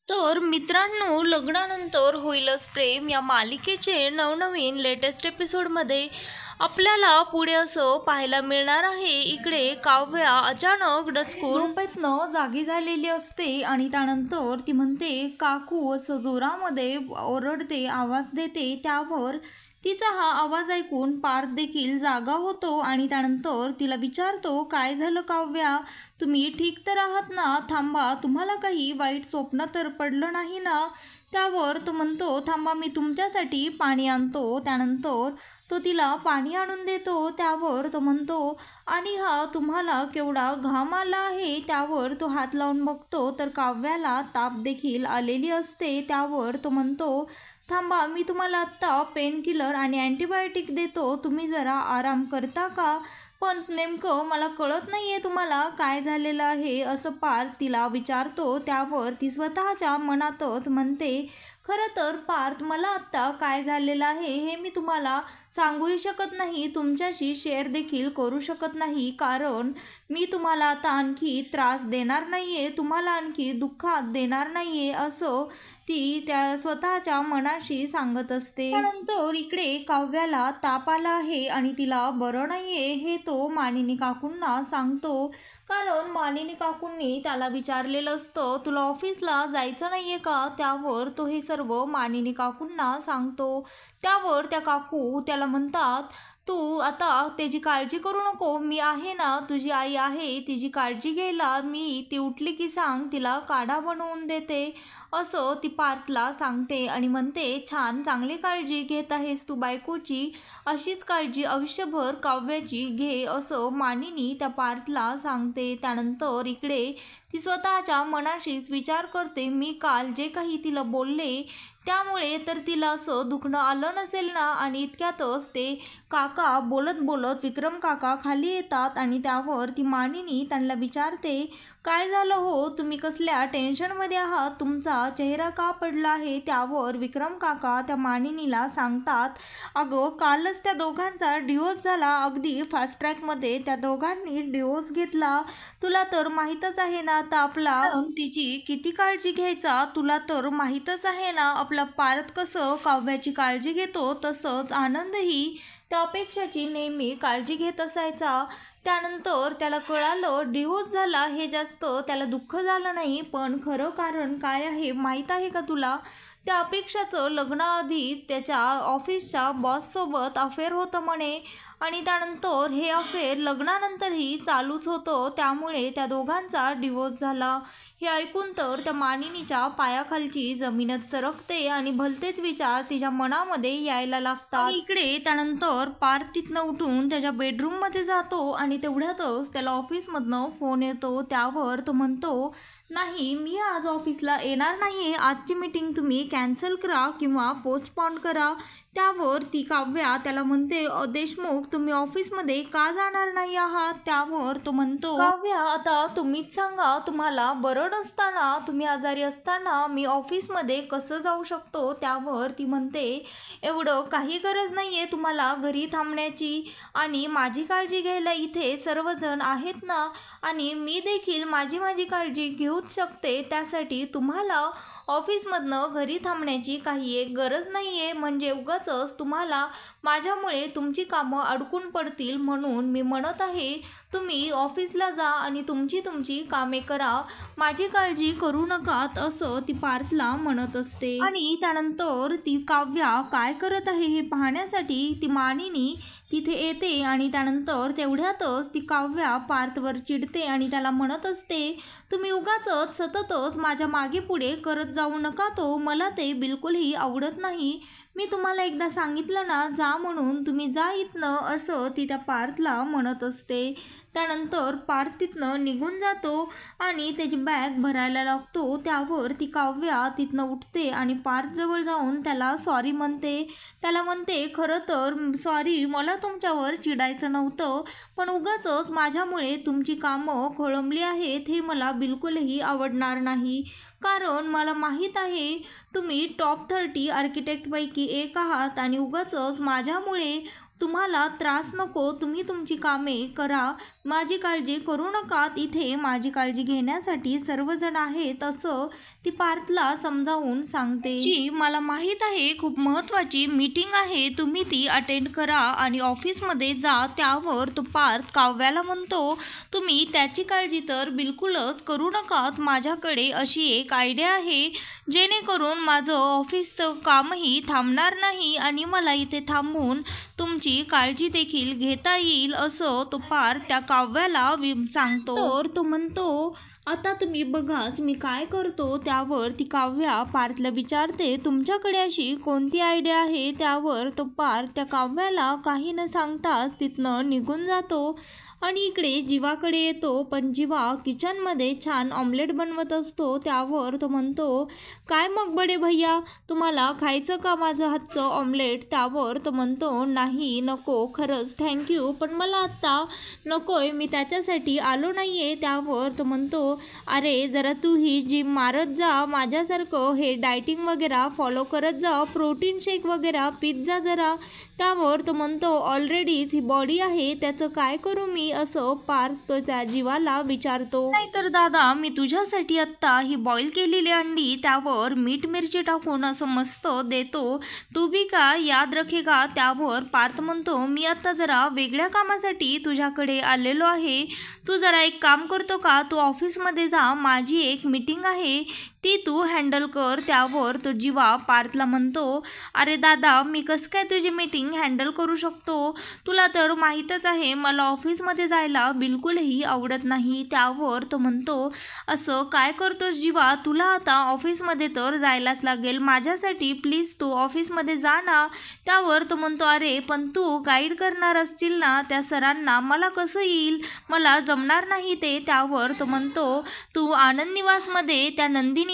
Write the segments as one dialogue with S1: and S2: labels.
S1: तर मित्रांनो, लग्नानंतर होईलच प्रेम या मालिकेचे नवनवीन लेटेस्ट एपिसोडमध्ये आपल्याला पुढे असं पाहायला मिळणार आहे. इकडे काव्या अचानक डचकून झोपेतनं जागी झालेली असते आणि त्यानंतर ती म्हणते काकू असं जोरामध्ये ओरडते, आवाज देते. त्यावर तिचा हा आवाज ऐकून पार्थ देखील जागा होतो आणि त्यानंतर तिला विचारतो, काय झालं काव्या, तुम्ही ठीक तर आहात ना? थांबा, तुम्हाला काही वाईट स्वप्न तर पडलं नाही ना? त्यावर तो म्हणतो, थांबा मी तुमच्यासाठी पाणी आणतो. त्यानंतर तो तिला पाणी आणून देतो. त्यावर तो म्हणतो, आणि हा तुम्हाला केवढा घाम आला आहे? त्यावर तो हात लावून बघतो तर काव्याला ताप देखील आलेली असते. त्यावर तो म्हणतो, थांबा मी तुम्हाला आत्ता पेन किलर आणि अँटीबायोटिक देतो, तुम्ही जरा आराम करता का? पण नेमकं मला कळत नाही आहे तुम्हाला काय झालेलं आहे, असं पार्थ तिला विचारतो. त्यावर ती स्वतःच्या मनातच म्हणते, खरं तर पार्थ मला आत्ता काय झालेलं आहे हे मी तुम्हाला सांगूही शकत नाही, तुमच्याशी शेअर देखील करू शकत नाही, कारण मी तुम्हाला आता आणखी त्रास देणार नाही आहे, तुम्हाला आणखी दुःखात देणार नाही आहे, असं ती त्या स्वतःच्या मनाशी सांगत असते. त्यानंतर इकडे काव्याला ताप आला आहे आणि तिला बरं नाही आहे हे तो मानिनी काकूंना सांगतो, कारण मानिनी काकूंनी त्याला विचारलेलं असतं, तुला ऑफिसला जायचं नाही आहे का? त्यावर तो हे सर्व मानिनी काकूंना सांगतो. त्यावर त्या काकू त्याला म्हणतात, तू आता त्याची काळजी करू नको, मी आहे ना, तुझी आई आहे, तिची काळजी घ्यायला. मी ती उठली की सांग, तिला काढा बनवून देते, असं ती पार्थला सांगते आणि म्हणते, छान, चांगली काळजी घेत आहेस तू बायकोची, अशीच काळजी आयुष्यभर काव्याची घे, असं मानिनी त्या पार्थला सांगते. त्यानंतर इकडे ती स्वतःच्या मनाशीच विचार करते, मी काल जे काही तिला बोलले त्यामुळे तर तिला असं दुखणं आलं नसेल ना? आणि इतक्यातच ते काका बोलत बोलत विक्रम काका खाली येतात आणि त्यावर ती मानिनी त्यांना विचारते, काय झालं हो, तुम्ही कसल्या टेन्शनमध्ये आहात, तुमचा चेहरा का पडला आहे? त्यावर विक्रम काका त्या मानिनीला सांगतात, अगं कालच त्या दोघांचा डिवोर्स झाला, अगदी फास्ट ट्रॅकमध्ये त्या दोघांनी डिवोर्स घेतला, तुला तर माहीतच आहे ना आता आपला तिची किती काळजी घ्यायचा, तुला तर माहीतच आहे ना आपला पार्थ कसं काव्याची काळजी घेतो, तसंच आनंदही त्या अपेक्षाची नेहमी काळजी घेत असायचा. त्यानंतर त्याला कळालं डिवोर्स झाला हे जास्त त्याला दुःख झालं नाही, पण खरं कारण काय आहे माहीत आहे का तुला? त्या अपेक्षाचं लग्नाआधी त्याच्या ऑफिसच्या बॉससोबत अफेअर होतं म्हणे, आणि त्यानंतर हे अफेअर लग्नानंतरही चालूच होतं, त्यामुळे त्या दोघांचा डिवोर्स झाला. हे ऐकून तर त्या मानिनीच्या पायाखालची जमीनच सरकते आणि भलतेच विचार तिच्या मनामध्ये यायला लागतात. इकडे त्यानंतर पार्थ तिथनं उठून त्याच्या बेडरूममध्ये जातो आणि तेवढ्यातच त्याला ऑफिसमधनं फोन येतो. त्यावर तो म्हणतो, नाही मी आज ऑफिसला येणार नाही आहे, आजची मीटिंग तुम्ही कॅन्सल करा किंवा पोस्टपोन करा. त्यावर ती काव्या त्याला म्हणते, देशमुख तुम्ही ऑफिसमध्ये का जाणार नाही आहात? त्यावर तो म्हणतो, काव्या आता तुम्हीच सांगा, तुम्हाला बरं नसताना, तुम्ही आजारी असताना मी ऑफिसमध्ये कसं जाऊ शकतो? त्यावर ती म्हणते, एवढं काही गरज नाही आहे तुम्हाला घरी थांबण्याची, आणि माझी काळजी घ्यायला इथे सर्वजण आहेत ना, आणि मी देखील माझी काळजी घेऊच शकते, त्यासाठी तुम्हाला ऑफिसमधनं घरी थांबण्याची काही एक गरज नाही आहे, म्हणजे उगाचच तुम्हाला माझ्यामुळे तुमची कामं अडकून पडतील, म्हणून मी म्हणत आहे तुम्ही ऑफिसला जा आणि तुमची कामे करा, माझी काळजी करू नकात, असं ती पार्थला म्हणत असते. आणि त्यानंतर ती काव्या काय करत आहे हे पाहण्यासाठी ती मानिनी तिथे येते आणि त्यानंतर तेवढ्यातच ती काव्या पार्थवर चिडते आणि त्याला म्हणत असते, तुम्ही उगाचच सततच माझ्या मागे पुढे करत जाऊ नका, तो मला ते बिलकुलही आवडत नाही, मी तुम्हाला एकदा सांगितलं ना जा म्हणून, तुम्ही जा इथनं, असं ती त्या पार्थला म्हणत असते. त्यानंतर पार्थ तिथनं निघून जातो आणि त्याची बॅग भरायला लागतो. त्यावर ती काव्या तिथनं उठते आणि पार्थजवळ जाऊन त्याला सॉरी म्हणते. त्याला म्हणते, खरं तर सॉरी, मला तुमच्यावर चिडायचं नव्हतं, पण उगाचच माझ्यामुळे तुमची कामं खोळंबली आहेत, हे मला बिलकुलही आवडणार नाही, कारण मला माहीत आहे तुम्ही टॉप 30 आर्किटेक्टपैकी एक आहात आणि उगाचच माझ्यामुळे तुम्हाला त्रास नको, तुम्ही तुमची कामे करा, माझी काळजी करू नका, इथे माझी काळजी घेण्यासाठी सर्वजण आहेत असं ती पार्थला समजावून सांगते. जी मला माहीत आहे खूप महत्त्वाची मीटिंग आहे, तुम्ही ती अटेंड करा आणि ऑफिसमध्ये जा. त्यावर तो पार्थ काव्याला म्हणतो, तुम्ही त्याची काळजी तर बिलकुलच करू नका, माझ्याकडे अशी एक आयडिया आहे जेणेकरून माझं ऑफिसचं कामही थांबणार नाही आणि मला इथे थांबून तुमची काळजी देखील घेता येईल असं तो पार्थ त्या काव्याला सांगतो. तर तो म्हणतो, आता तुम्ही बघाच मी काय करतो. त्यावर ती काव्या पार्थला विचारते, तुमच्याकडे अशी कोणती आयडिया आहे. त्यावर तो पार्थ त्या काव्याला काही न सांगताच तिथनं निघून जातो आणि इकडे जीवाकडे येतो. पण जीवा किचनमध्ये छान ऑमलेट बनवत असतो. त्यावर तो म्हणतो, काय मग बडे भैया, तुम्हाला खायचं का माझं हातचं ऑमलेट. त्यावर तो म्हणतो, नाही नको, खरंच थँक्यू, पण मला आत्ता नकोय, मी त्याच्यासाठी आलो नाही आहे. त्यावर तो म्हणतो, अरे जरा तूही जिम मारत जा, माझ्यासारखं हे डायटिंग वगैरे फॉलो करत जा, प्रोटीन शेक वगैरे पित जा जरा. त्यावर तो म्हणतो, ऑलरेडीच ही बॉडी आहे, त्याचं काय करू मी असं पार्थ तो त्या जीवाला विचारतो. नाहीतर दादा मी तुझ्यासाठी आत्ता ही बॉईल केलेली अंडी त्यावर मीठ मिरची टाकून असं मस्त देतो, तू बी का याद रखेगा. त्यावर पार्थ म्हणतो, मी आत्ता जरा वेगळ्या कामासाठी तुझ्याकडे आलेलो आहे, तू जरा एक काम करतो का, तू ऑफिसमध्ये जा, माझी एक मीटिंग आहे ती तू हँडल कर. त्यावर तो जीवा पार्थला म्हणतो, अरे दादा मी कसं काय तुझी मीटिंग हँडल करू शकतो, तुला तर माहीतच आहे मला ऑफिसमध्ये जायला बिलकुलही आवडत नाही. त्यावर तो म्हणतो, असं काय करतोस जीवा, तुला आता ऑफिसमध्ये तर जायलाच लागेल, माझ्यासाठी प्लीज तू ऑफिसमध्ये जा ना. त्यावर तो म्हणतो, अरे पण तू गाईड करणार असतील ना त्या सरांना, मला कसं येईल, मला जमणार नाही ते. त्यावर तो म्हणतो, तू आनंद निवासमध्ये त्या नंदिनीच्या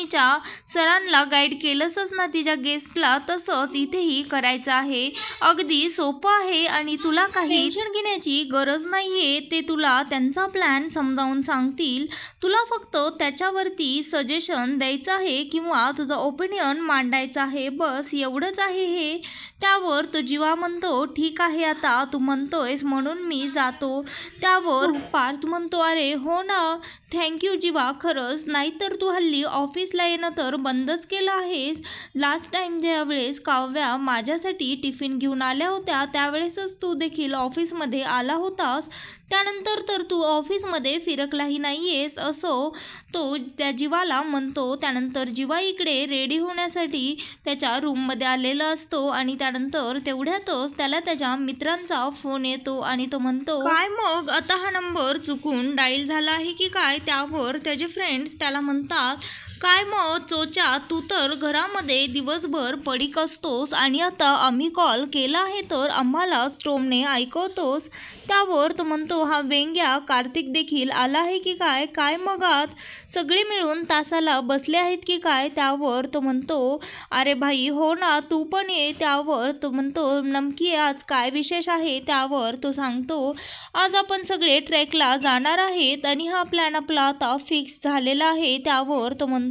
S1: सरांना गाईड केलंसच ना तिच्या गेस्टला, तसंच इथेही करायचं आहे, अगदी सोपं आहे आणि तुला काही टेन्शन घेण्याची गरज नाहीये, ते तुला त्यांचा प्लॅन समजावून सांगतील, तुला फक्त त्याच्यावरती सजेशन द्यायचं आहे किंवा तुझं ओपिनियन मांडायचं आहे, बस एवढंच आहे हे. त्यावर तो जीवा म्हणतो, ठीक आहे आता तू म्हणतोयस म्हणून मी जातो. त्यावर पार्थ म्हणतो, अरे हो ना थँक्यू जीवा, खरंच, नाहीतर तू हल्ली ऑफिसला येणं तर बंदच केलं आहेस. लास्ट टाईम ज्यावेळेस काव्या माझ्यासाठी टिफिन घेऊन आल्या होत्या त्यावेळेसच तू देखील ऑफिसमध्ये आला होतास, त्यानंतर तर तू ऑफिसमध्ये फिरकलाही नाही आहेस असं तो त्या जीवाला म्हणतो. त्यानंतर जीवा इकडे रेडी होण्यासाठी त्याच्या रूममध्ये आलेला असतो आणि त्यानंतर तेवढ्यातच त्याला त्याच्या मित्रांचा फोन येतो आणि तो म्हणतो, काय मग आता हा नंबर चुकून डायल झाला आहे की काय. त्यावर त्याचे फ्रेंड्स त्याला म्हणतात, काय मग चोच्या, तू तर घरामध्ये दिवसभर पडीक असतोस आणि आता आम्ही कॉल केला आहे तर आम्हाला स्टोमने ऐकवतोस. त्यावर तो म्हणतो, हा वेंग्या कार्तिक देखील आला आहे की काय, काय मग आत सगळे मिळून तासाला बसले आहेत की काय. त्यावर तो म्हणतो, अरे भाई हो ना तू पण ये. त्यावर तो म्हणतो, नमकी आज काय विशेष आहे. त्यावर तो सांगतो, आज आपण सगळे ट्रेकला जाणार आहेत आणि हा प्लॅन आपला आता फिक्स झालेला आहे. त्यावर तो म्हणतो,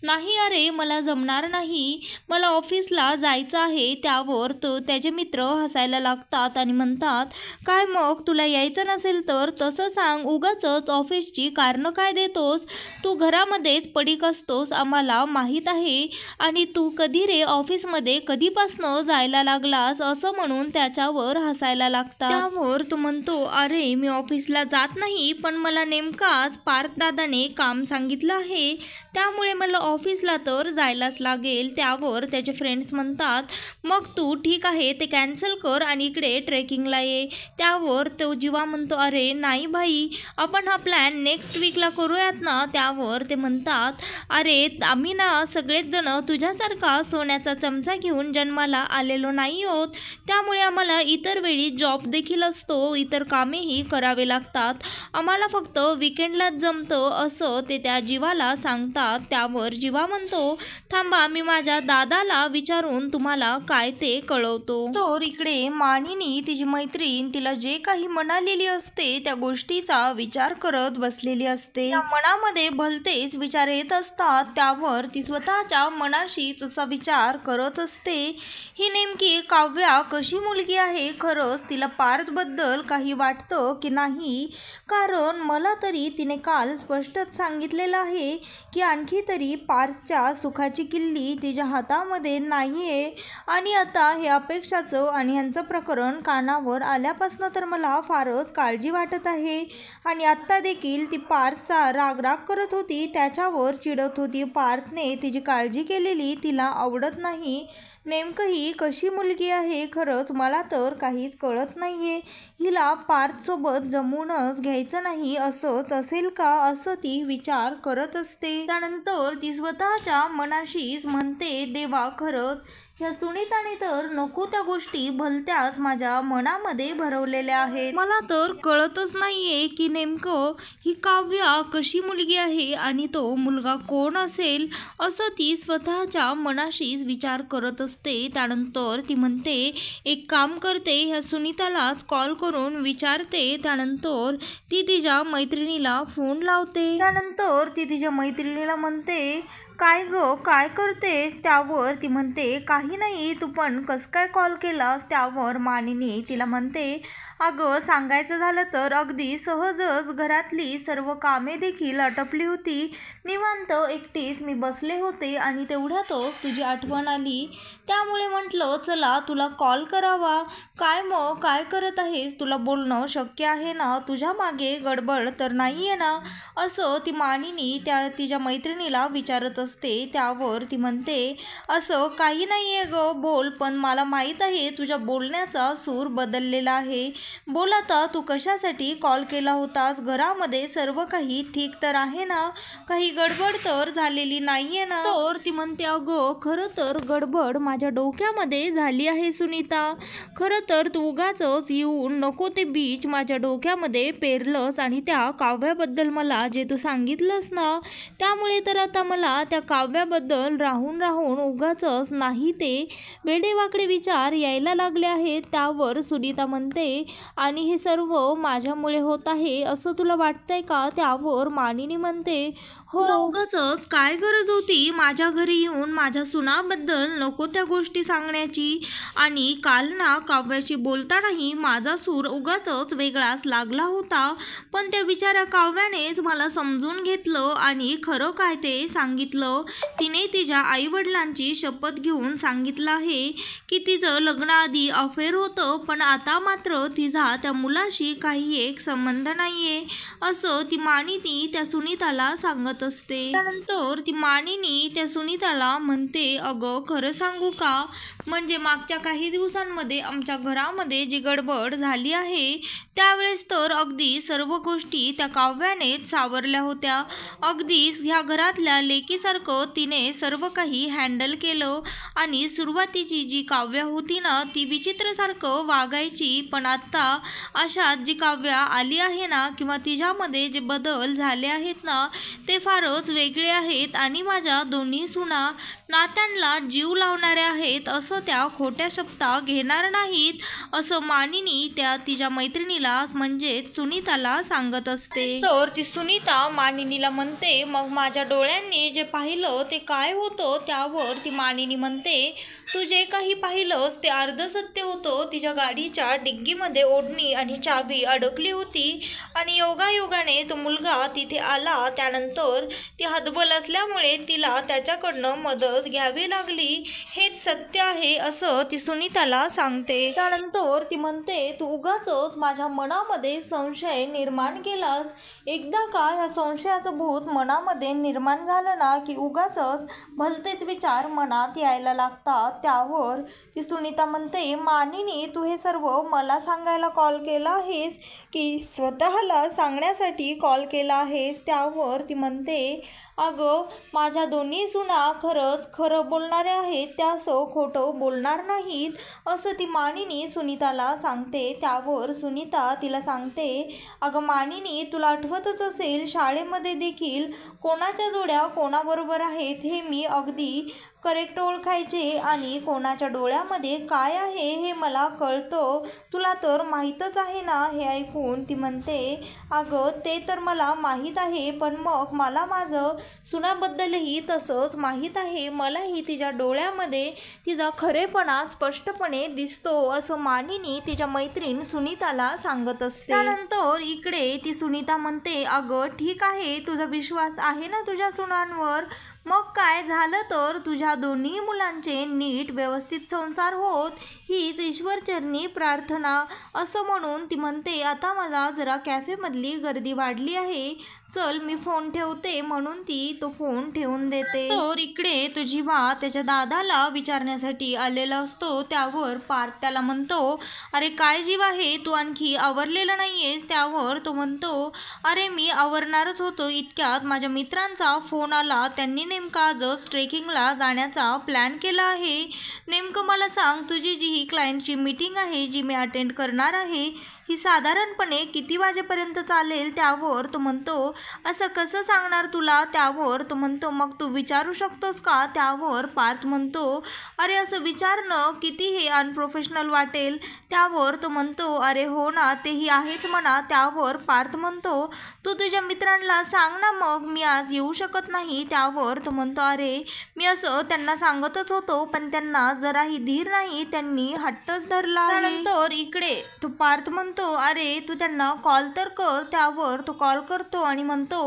S1: नाही अरे मला जमणार नाही, मला ऑफिसला जायचं आहे. त्यावर तो त्याचे मित्र हसायला लागतात आणि म्हणतात, काय मग तुला यायचं नसेल तर तसं सांग, उगाचच ऑफिसची कारणं काय देतोस, तू घरामध्येच पडीक असतोस आम्हाला माहीत आहे आणि तू कधी रे ऑफिसमध्ये कधीपासनं जायला लागलास असं म्हणून त्याच्यावर हसायला लागतात. त्यावर तो म्हणतो, अरे मी ऑफिसला जात नाही, पण मला नेमकाच पार्थदादाने काम सांगितलं आहे त्यामुळे मला ऑफिसला तर जायलाच लागेल. त्यावर त्याचे फ्रेंड्स म्हणतात, मग तू ठीक आहे ते कॅन्सल कर आणि इकडे ट्रेकिंगला ये. त्यावर तो जीवा म्हणतो, अरे नाही भाई आपण हा प्लॅन नेक्स्ट वीकला करूयात ना. त्यावर ते म्हणतात, अरे आम्ही ना सगळेच जण तुझ्यासारखा सोन्याचा चमचा घेऊन जन्माला आलेलो नाही आहोत, त्यामुळे आम्हाला इतर वेळी जॉब देखील असतो, इतर कामेही करावे लागतात, आम्हाला फक्त विकेंडलाच जमतं असं ते त्या जीवाला सांगतात. त्यावर जीवा म्हणतो, थांबा मी माझ्या दादाला विचारून तुम्हाला काय ते कळवतो. तर इकडे मानिनी तिची मैत्रीण तिला जे काही म्हणालेली असते त्या गोष्टीचा विचार करत बसलेली असते. मनामध्ये भलतेच विचार येत असतात, त्यावर ती स्वतःच्या मनाशीच असा विचार करत असते, ही नेमकी काव्या कशी मुलगी आहे, खरंच तिला पार्थबद्दल काही वाटतं की नाही, कारण मला तरी तिने काल स्पष्टच सांगितलेलं आहे की आणखी तरी पार्थच्या सुखाची किल्ली तिच्या हातामध्ये नाही आहे. आणि आता हे अपेक्षाचं आणि ह्यांचं प्रकरण कानावर आल्यापासून तर मला फारच काळजी वाटत आहे. आणि आत्ता देखील ती पार्थचा राग करत होती, त्याच्यावर चिडत होती. पार्थने तिची काळजी केलेली तिला आवडत नाही. नेमकं ही कशी मुलगी आहे, खरंच मला तर काहीच कळत नाहीये. हिला पार्थसोबत जमूनच घ्यायचं नाही असंच असेल का, असं ती विचार करत असते. त्यानंतर ती स्वतःच्या मनाशीच म्हणते, देवा खरंच ह्या सुनीताने तर नको त्या गोष्टी भलत्याच माझ्या मनामध्ये भरवलेल्या आहेत. मला तर कळतच नाहीये की नेमकं ही काव्या कशी मुलगी आहे आणि तो मुलगा कोण असेल, असं ती स्वतःच्या मनाशीच विचार करत असते. त्यानंतर ती म्हणते, एक काम करते, ह्या सुनीतालाच कॉल करून विचारते. त्यानंतर ती तिच्या मैत्रिणीला फोन लावते. त्यानंतर ती तिच्या मैत्रिणीला म्हणते, काय ग काय करतेस, त्यावर ती म्हणते, काही नाही, तू पण कसं काय कॉल केलास. त्यावर मानिनी तिला म्हणते, अगं सांगायचं झालं तर अगदी सहजच घरातली सर्व कामे देखील आटपली होती, निवांत एकटीच मी बसले होते आणि तेवढ्यातच तुझी आठवण आली, त्यामुळे म्हटलं चला तुला कॉल करावा. काय मग काय करत आहेस, तुला बोलणं शक्य आहे ना, तुझ्या मागे गडबड तर नाही आहे ना, असं ती मानिनी त्या तिच्या मैत्रिणीला विचारत असते. त्यावर ती म्हणते, असं काही नाही आहे ग, बोल, पण मला माहीत आहे तुझ्या बोलण्याचा सूर बदललेला आहे. बोल आता, तू कशासाठी कॉल केला होतास, घरामध्ये सर्व काही ठीक तर आहे ना, काही गडबड तर झालेली नाही आहे ना. तर ती म्हणते, अगं खरं तर गडबड माझ्या डोक्यामध्ये झाली आहे सुनीता, खरं तर तू उगाचच येऊन नको ते बीच माझ्या डोक्यामध्ये पेरलंस आणि त्या काव्याबद्दल मला जे तू सांगितलंस ना, त्यामुळे तर आता मला त्या काव्याबद्दल राहून राहून उगाचच नाही ते वेडेवाकडे विचार यायला लागले आहेत. त्यावर सुनीता म्हणते, आणि हे सर्व माझ्यामुळे होत आहे असं तुला वाटतंय का. त्यावर मानिनी म्हणते, हो, उगाचच काय गरज होती माझ्या घरी येऊन माझ्या सुनाबद्दल नको त्या गोष्टी सांगण्याची, आणि काल ना काव्याशी बोलतानाही माझा सूर उगाचच वेगळाच लागला होता, पण त्या बिचाऱ्या काव्यानेच मला समजून घेतलं आणि खरं काय ते सांगितलं. तिने तिच्या आईवडिलांची शपथ घेऊन सांगितलं आहे की तिचं लग्नाआधी अफेअर होतं, पण आता मात्र तिचा त्या मुलाशी काही एक संबंध नाहीये, असं ती मानिनी त्या सुनीताला सांगत असते. त्यानंतर ती मानिनी त्या सुनीताला म्हणते, अगं खरं सांगू का, म्हणजे मागच्या काही दिवसांमध्ये आमच्या घरामध्ये जी गडबड झाली आहे त्यावेळेस तर अगदी सर्व गोष्टी त्या काव्यानेच सावरल्या होत्या. अगदीच ह्या घरातल्या लेकीसारखं तिने सर्व काही हँडल केलं, आणि सुरुवातीची जी काव्या होती ना ती विचित्रसारखं वागायची, पण आत्ता अशात जी काव्या आली आहे ना, किंवा तिच्यामध्ये जे बदल झाले आहेत ना ते फारच वेगळे आहेत, आणि माझ्या दोन्ही सुना नात्यांना जीव लावणाऱ्या आहेत, असं त्या खोट्या शब्दा घेणार नाहीत, असं मानिनी त्या तिच्या मैत्रिणीला म्हणजेच सुनीताला सांगत असते. तर ती सुनीता मानिनीला म्हणते, मग माझ्या डोळ्यांनी जे पाहिलं ते काय होतं. त्यावर ती मानिनी म्हणते, तू जे काही पाहिलंस ते अर्ध सत्य होतं. तिच्या गाडीच्या डिग्गीमध्ये ओढणी आणि चावी अडकली होती, आणि योगायोगाने तो मुलगा तिथे आला. त्यानंतर ती हतबल असल्यामुळे तिला त्याच्याकडनं मदत घ्यावी लागली, हेच सत्य आहे, असं ती सुनीताला सांगते. त्यानंतर ती म्हणते, तू उगाचच माझ्या मनामध्ये संशय निर्माण केलास. एकदा का ह्या संशयाचं भूत मनामध्ये निर्माण झालं ना की उगाचच भलतेच विचार मनात यायला लागतात. त्यावर ती सुनीता म्हणते, मानिनी तू हे सर्व मला सांगायला कॉल केला आहेस की स्वतःला सांगण्यासाठी कॉल केला आहेस. त्यावर ती म्हणते, अगं माझ्या दोन्ही सुना खरंच खरं बोलणारे आहेत, त्या असं खोटं बोलणार नाहीत असं ती मानिनी सुनीताला सांगते. त्यावर सुनीता तिला सांगते, अगं मानिनी, तुला आठवतच असेल शाळेमध्ये देखील कोणाच्या जोड्या कोणाबरोबर आहेत हे मी अगदी करेक्ट ओळखायचे आणि कोणाच्या डोळ्यामध्ये काय आहे हे मला कळतं. तुला तर माहीतच आहे ना. हे ऐकून ती म्हणते, अगं ते तर मला माहीत आहे, पण मग मला माझं सुनाबद्दलही तसंच माहीत आहे. मलाही तिच्या डोळ्यामध्ये तिचा खरेपणा स्पष्टपणे दिसतो असं मानिनी तिच्या मैत्रीण सुनीताला सांगत असते. त्यानंतर इकडे ती सुनीता म्हणते, अगं ठीक आहे, तुझा विश्वास आहे ना तुझ्या सुनांवर. मग काय झालं तर तुझ्या दोन्ही मुलांचे नीट व्यवस्थित संसार होत हीच ईश्वरचरणी प्रार्थना असं म्हणून ती म्हणते, आता मला जरा कॅफेमधली गर्दी वाढली आहे, चल मी फोन ठेवते. म्हणून ती तो फोन ठेवून देते. तर इकडे तो जीवा त्याच्या दादाला विचारण्यासाठी आलेला असतो. त्यावर पार्थ त्याला म्हणतो, अरे काय जीवा हे, तू आणखी आवरलेलं नाहीयेस. त्यावर तो म्हणतो, अरे मी आवरणारच होतो, इतक्यात माझ्या मित्रांचा फोन आला. त्यांनी नेमका आजच ट्रेकिंगला जाण्याचा प्लॅन केला आहे. नेमकं मला सांग, तुझी जी ही क्लायंटची मीटिंग आहे जी मी अटेंड करणार आहे ही साधारणपणे किती वाजेपर्यंत चालेल. त्यावर तो म्हणतो, असं कसं सांगणार तुला. त्यावर तो म्हणतो, मग तू विचारू शकतोस का. त्यावर पार्थ म्हणतो, अरे असं विचारणं किती हे अनप्रोफेशनल वाटेल. त्यावर तो म्हणतो, अरे हो ना, तेही आहेच म्हणा. त्यावर पार्थ म्हणतो, तू तुझ्या मित्रांना सांग ना, मग मी आज येऊ शकत नाही. त्यावर तो म्हणतो, अरे मी असं त्यांना सांगतच होतो, पण त्यांना जराही धीर नाही, त्यांनी हट्टच धरला आहे. त्यानंतर इकडे तो पार्थ म्हणतो, अरे तू त्यांना कॉल तर कर. त्यावर तो कॉल करतो आणि म्हणतो,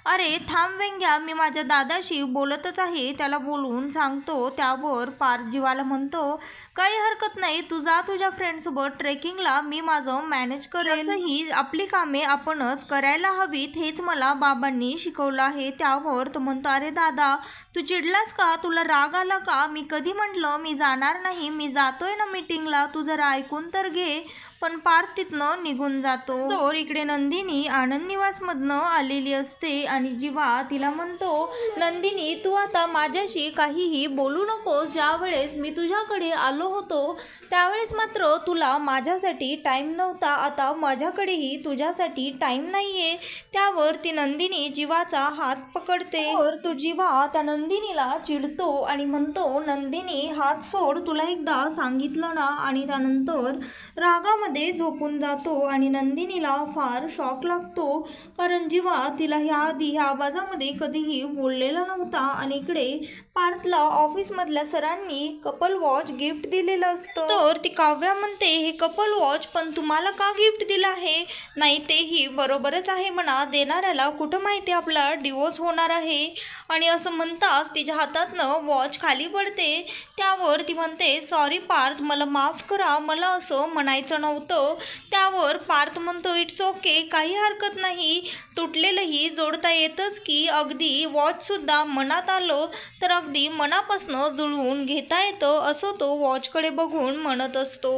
S1: अरे थांब वेंग्या, मी माझ्या दादाशी बोलतच आहे, त्याला बोलून सांगतो. त्यावर पार्थ जीवाला म्हणतो, काही हरकत नाही, तू जा तुझ्या फ्रेंडसोबत ट्रेकिंगला, मी माझं मॅनेज करेन. ही आपली कामे आपणच करायला हवीत, हेच मला बाबांनी शिकवलं आहे. त्यावर तो म्हणतो, अरे दादा तू चिडलास का, तुला राग आला का. मी कधी म्हटलं मी जाणार नाही, मी जातोय ना मीटिंगला, तू जरा ऐकून तर घे. पण पार्थ तिथनं निघून जातो. तर इकडे नंदिनी आनंद निवासमधनं आलेली असते आणि जीवा तिला म्हणतो, नंदिनी तू आता माझ्याशी काहीही बोलू नकोस. ज्या वेळेस मी तुझ्याकडे आलो होतो त्यावेळेस मात्र तुला माझ्यासाठी टाईम नव्हता, आता माझ्याकडेही तुझ्यासाठी टाईम नाही आहे. त्यावर ती नंदिनी जीवाचा हात पकडते. तर तो जीवा त्या नंदिनीला चिडतो आणि म्हणतो, नंदिनी हात सोड, तुला एकदा सांगितलं ना. आणि त्यानंतर रागामध्ये झोपून जातो आणि नंदिनीला फार शॉक लागतो, कारण जीवा तिला ह्या आवाजामध्ये कधीही बोललेला नव्हता. आणि इकडे पार्थला ऑफिसमधल्या सरांनी कपल वॉच गिफ्ट दिलेलं असतं. तर ती काव्या म्हणते, हे कपल वॉच पण तुम्हाला का गिफ्ट दिलं आहे. नाही तेही बरोबरच आहे म्हणा, देणाऱ्याला कुठं माहिती आपला डिवोर्स होणार आहे. आणि असं म्हणताच तिच्या हातातनं वॉच खाली पडते. त्यावर ती म्हणते, सॉरी पार्थ, मला माफ करा, मला असं म्हणायचं नव्हतं. त्यावर पार्थ म्हणतो, इट्स ओके, काही हरकत नाही, तुटलेलंही जोडता येतच की. अगदी वॉचसुद्धा मनात आलं तर अगदी मनापासनं जुळवून घेता येतं असं तो वॉचकडे बघून म्हणत असतो.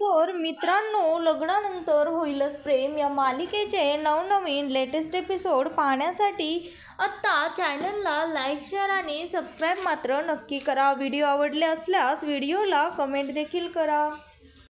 S1: तर मित्रांनो, लग्नानंतर होईलच प्रेम या मालिकेचे नवनवीन लेटेस्ट एपिसोड पाहण्यासाठी आत्ता चॅनलला लाईक, शेअर आणि सबस्क्राईब मात्र नक्की करा. व्हिडिओ आवडले असल्यास व्हिडिओला कमेंट देखील करा.